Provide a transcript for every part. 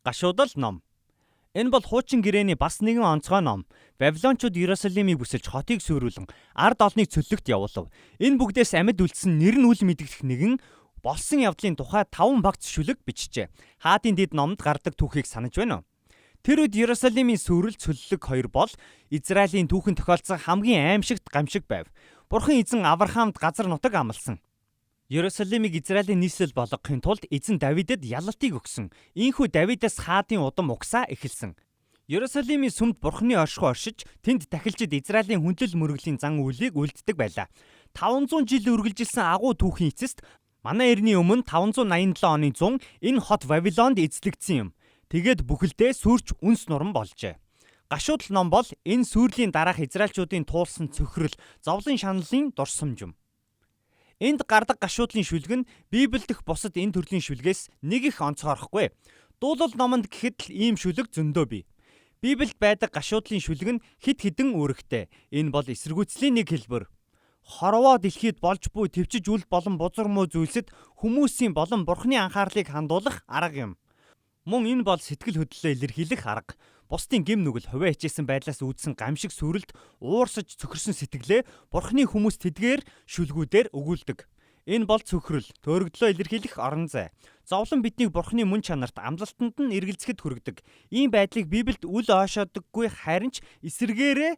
Гашуудал ном. Энэ бол хуучин гэрээний бас нэгэн онцгой ном. Вавилончууд Иерусалимыг бүсэлж хотыг сүрүүлэн ард олныг цөллөгт явуулав. Энэ бүгдээс амьд үлдсэн нэр нь үл мэдгэх нэгэн болсон явдлын тухай 5 багц шүлэг бичжээ. Хаадын дэд номонд гардаг түүхийг санаж байна уу? Тэр үед Иерусалимийн сүрэл цөллөг 2 бол Израилийн түүхэн тохиолдсон хамгийн аимшигт гамшиг байв. Бурхан эзэн Авраамд газар нутаг амласан. Иерусалимыг Израилийн нийслэл болгохын тулд эзэн Давидэд ялалтыг өгсөн. Ийхүү Давидаас хаадын удам угсаа эхэлсэн. Иерусалимийн сүмд Бурханы оршихуй оршиж, тэнд тахилчид Израилийн хүндлэл мөргөлийн зан үйлийг үлддэг байлаа. 500 жил үргэлжилсэн агуу түүхийн эцэст манай эртний өмнө 587 оны 100 энэ хот Вавилонд эзлэгдсэн юм. Тэгээд бүхэлдээ сүрч үнс нуран болжээ. Гашуудал ном бол энэ сүрлийн дараах израилчуудын туулсан цөхрөл, зовлон шаналлын дурсамж юм. Энд гардаг гашуудлын шүлэг нь Библиэд дэх бусад энэ төрлийн шүлгээс нэг их онцгойрохгүй. Дуулал номонд гэхэд л ийм шүлэг зөндөө бий. Библиэд байдаг гашуудлын шүлэг нь хэд хэдэн үүрэгтэй. Энэ бол эсэргүүцлийн нэг хэлбэр. Хорвоо дэлхийд болж буй төвчж үл болон бузар муу зүйлсэд хүмүүсийн болон Бурханы анхаарлыг хандуулах арга юм. Мөн энэ бол сэтгэл хөдлөлөө илэрхийлэх арга. Бусдын гим нүгэл хувиа хичээсэн байдлаас үүдсэн гамшиг сүрэлд уурсаж цөхөрсөн сэтгэлээ Бурханы хүмүүс тэдгээр шүлгүүдээр өгүүлдэг. Энэ бол цөхрөл, төөрөгдлөө илэрхийлэх орон зай. Зовлон биднийг Бурханы мөн чанарт амлалтанд нь эргэлзэхэд хүргэдэг. Ийм байдлыг Библиэд үл ойшоодоггүй, харин ч эсэргээрээ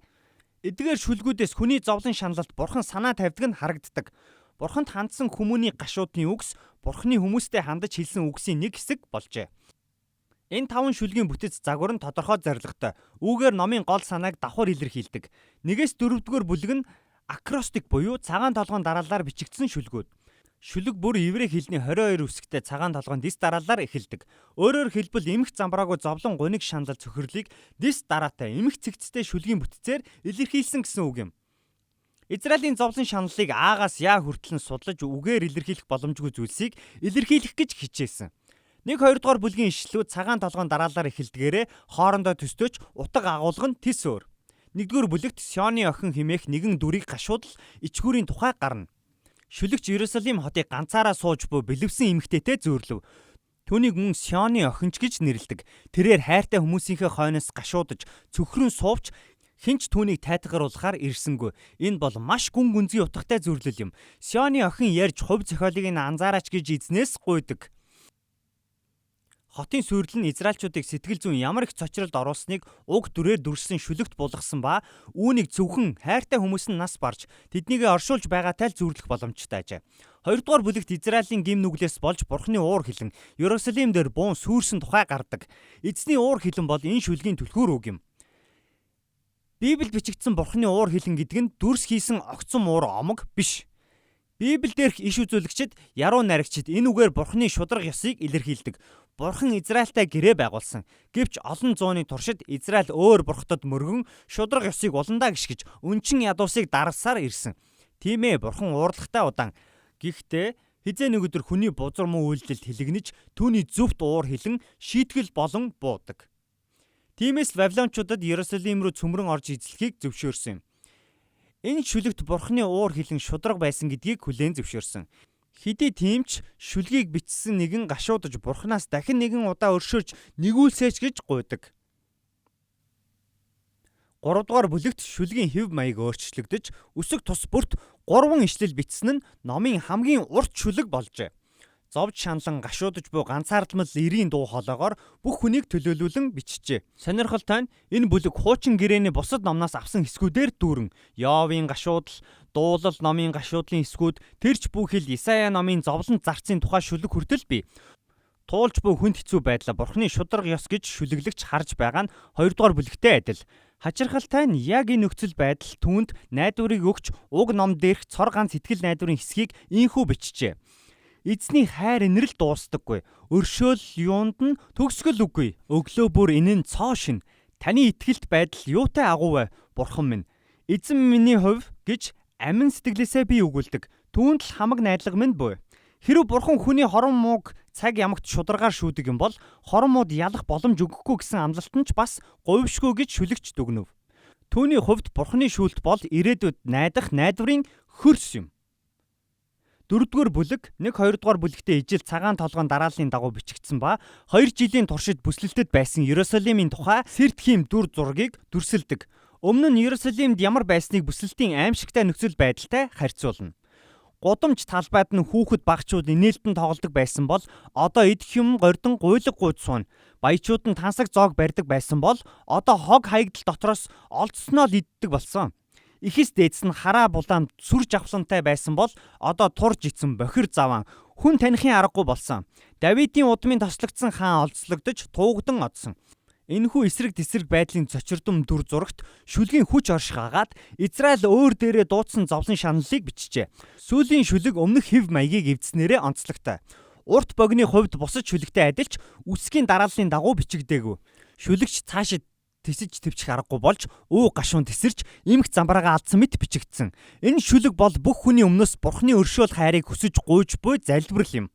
эдгээр шүлгүүдээс хүний зовлон шаналлд Бурхан санаа тавьдаг нь харагддаг. Бурханд хандсан хүмүүний гашуудны үгс Бурханы хүмүүстэй хандаж хэлсэн үгсийн нэг хэсэг болжээ. Энэ 5 шүлгийн бүтэц загвар нь тодорхой зорилготой. Үүгээр номын гол санааг давхар илэрхийлдэг. 1-4-р бүлэг нь акростик буюу цагаан толгойн дараалалаар бичигдсэн шүлгүүд. Шүлэг бүр еврей хэлний 22 үсэгтэй цагаан толгойн дис дараалалаар эхэлдэг. Өөрөөр хэлбэл эмх замбраагүй зовлон гуниг шаналл цөхрлийг дис дараатай эмх цэгцтэй шүлгийн бүтцээр илэрхийлсэн гэсэн үг юм. Израилийн зовлон шаналлыг аагаас яа хүртэл нь судлаж үгээр илэрхийлэх боломжгүй зүйлсийг илэрхийлэх гэж хичээсэн. 1-2 дугаар бүлгийн ишлүүд цагаан толгойн дараалалаар эхэлдгээрээ хоорондоо төстөөч утга агуулга нь тис өөр. 1-р бүлэгт Сионы охин хэмээх нэгэн дүрийг гашуудал ичгүүрийн тухай гарна. Шүлэгч Иерусалим хотыг ганцаараа сууж буй бэлэвсэн эмэгтэйтэй зөөрлөв. Түүнийг мөн Сионы охинч гэж нэрлэдэг. Тэрээр хайртай хүмүүсийнхээ хойноос гашуудаж цөхрөн суувч хинч түүнийг тайтгаруулахаар ирсэнгүй. Энэ бол маш гүн гүнзгий утгатай зөвлөл юм. Сионы охин ярьж хувь зохиолыг нь анзаараач гэж эзнээс гуйдаг. Хотын сүрэл нь израилчуудыг сэтгэл зүйн ямар их цочролд оруулсныг уг дүрээр дүрслэн шүлэгт булгасан ба үүнийг зөвхөн хайртай хүмүүс нь нас барж тэднийг оршуулж байгаатай л зүрлэх боломжтой ажээ. 2 дугаар бүлэгт Израилийн гим нүглээс болж Бурханы уур хилэн Иерусалим дээр буун сүрсэн тухай гардаг. Эзний уур хилэн бол энэ шүлгийн түлхүүр үг юм. Библиэд бичигдсэн Бурханы уур хилэн гэдэг нь дүрс хийсэн огцом уур омог биш. Библиэд дээрх иш үзүүлэгчид, яруу найрагчид энэ үгээр Бурханы шударга ёсыг илэрхийлдэг. Бурхан Израильтай гэрээ байгуулсан. Гэвч олон зууны туршид Израиль өөр бурхтад мөргөн шударга ёсыг уландаа гიშгэж өнчин ядуусыг даралсаар ирсэн. Тийм ээ, Бурхан уурлагтай удаан. Гэхдээ хизээ нэг өдөр хүний бузар муу үйлдэлд хилэгнэж түүний зөвхт уур хилэн шийтгэл болон буудаг. Тиймээс Вавилончуудад Иерусалим руу цөмрөн орж эзлэхийг зөвшөөрсөн юм. Энэ шүлэгт Бурханы уур хилэн шударга байсан гэдгийг хүлээн зөвшөөрсөн. Хэдий тиймч шүлгийг бичсэн нэгэн гашуудаж Бурханаас дахин нэгэн удаа өршөөрч нэгүүлсээч гэж гуйдаг. 3 дугаар бүлэгт шүлгийн хэв маяг өөрчлөгдөж өсөг тус бүрт 3 ишлэл бичсэн нь номын хамгийн урт шүлэг болжээ. Зовж шаналн гашуудаж буй ганцаардмал эрийн дуу хоолойгоор бүх хүнийг төлөөлүүлэн бичжээ. Сонирхолтой нь энэ бүлэг хуучин гэрээний бусад номноос авсан хэсгүүдээр дүүрэн Йовын гашуудал, дуулал номын гашуудлын хэсгүүд, тэрч бүхэл Исая номын зовлон зарцын тухай шүлэг хүртэл бий. Туулж буй хүнд хэцүү байдлаа Бурханы шударга ёс гэж шүлэглэгч харж байгаа нь 2 дугаар бүлэгтэй адил. Хачирхалтай нь яг энэ нөхцөл байдал түүнд найдварыг өгч уг ном дээрх цор ганц сэтгэл найдварын хэсгийг ийхүү бичжээ. Эзний хайр инрэл дуустдаггүй. Өршөөл юунд нь төгсгөл үгүй. Өглөө бүр энэ нь цоо шин. Таны итгэлт байдал юутай агуу вэ? Бурхан минь. Эзэн миний хувь гэж амин сэтгэлээсээ би өгүүлдэг. Түүнд л хамаг найдлага минь буй. Хэрэв Бурхан хүний хорон мууг цаг ямагт шударгаар шүүдэг юм бол хорон мууд ялах боломж өгөхгүй гэсэн амлалт нь ч бас говьшгүй гэж шүлэгч дүгнэв. Түүний хувьд Бурханы шүүлт бол ирээдүйд найдах найдварын хөрс юм. 4-р бүлэг 1-2-р бүлэгтээ ижил цагаан толгойн дарааллын дагуу бичигдсэн ба 2 жилийн туршид бүслэлтэд байсан Иерусалимийн тухай Сертхим дүр зургийг дүрсэлдэг. Өмнө нь Иерусалимд ямар байсныг бүслэлтийн аимшигтай нөхцөл байдалтай харьцуулна. Гудамж талбайд нь хүүхэд багчууд инээлтэн тоглодог байсан бол одоо идэх юм гордон гуйлаг гуйж суuna. Баячууд нь тансаг зоог барьдаг байсан бол одоо хог хаягдал дотроос олдсноо л иддэг болсон. Ихэс дээдс нь хараа булаам сүр жавхлантай байсан бол одоо турж ицэн бохир заван хүн танихын аргагүй болсон. Давидын удмын тослогдсон хаан олзлогдож туугдан одсон. Энэхүү эсрэг тесрэг байдлын цочирдум дүр зурагт шүлгийн хүч орших агаад Израиль өөр дээрээ дуудсан зовлон шаналлыг бичжээ. Сүүлийн шүлэг өмнөх хэв маягийг эвдснээрээ онцлогтой. Урт богины хувьд бусад шүлэгтэй адилч үсгийн дарааллын дагуу бичигдээгүй. Шүлэгч цаашид тесэж твчих аргагүй болж өө гашуун тесэрч эмх замбараагаа алдсан мэт бичигдсэн. Энэ шүлэг бол бүх хүний өмнөөс Бурхны өршөөл хайрыг хүсэж гуйж буй залбирал юм.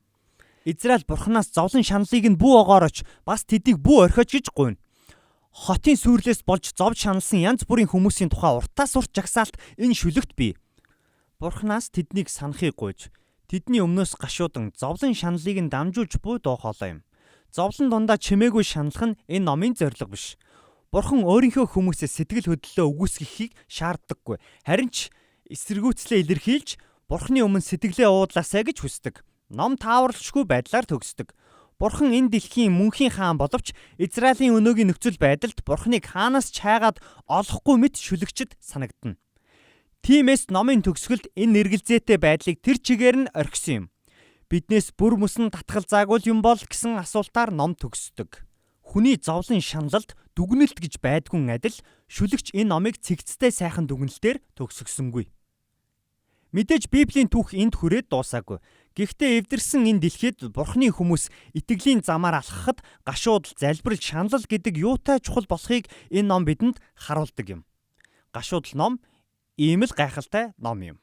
Израиль Бурханаас зовлон шаналлыг нь бүү огоорч бас тэднийг бүү орхиож гэж гуйна. Хотын сүрлээс болж зовж шаналсан янз бүрийн хүмүүсийн тухай уртаас урт жагсаалт энэ шүлэгт бий. Бурханаас тэднийг санахыг гуйж тэдний өмнөөс гашуудан зовлон шаналлыг нь дамжуулж буй дуу хоолой юм. Зовлон дундаа чимээгүй шаналх нь энэ номын зорилго биш. Бурхан өөрийнхөө хүмүүсээс сэтгэл хөдлөлөө үгүйсгэхийг шаарддаггүй. Харин ч эсэргүүцлээ илэрхийлж Бурханы өмнө сэтгэлээ уудлаасай гэж хүсдэг. Ном тааварлшгүй байдлаар төгсдөг. Бурхан энэ дэлхийн мөнхийн хаан боловч Израилийн өнөөгийн нөхцөл байдалд Бурханыг хаанаас ч хайгаад олохгүй мэт шүлэгчд санагдана. Тиймээс номын төгсгөлд энэ эргэлзээтэй байдлыг тэр чигээр нь орхисон юм. Биднээс бүр мөсөн татгал заагуул юм бол гэсэн асуултаар ном төгсдөг. Хүний зовлон шаналлд дүгнэлт гэж байдгүй адил шүлэгч энэ номыг цэгцтэй сайхан дүгнэлтээр төгсгсөнгүй. Мэдээж Библийн түүх энд хүрээд дуусаагүй. Гэхдээ эвдэрсэн энэ дэлхийд Бурханы хүмүүс итгэлийн замаар алхахад гашуудал, залбирал, шаналл гэдэг юутай чухал болохыг энэ ном бидэнд харуулдаг юм. Гашуудал ном ийм л гайхалтай ном юм.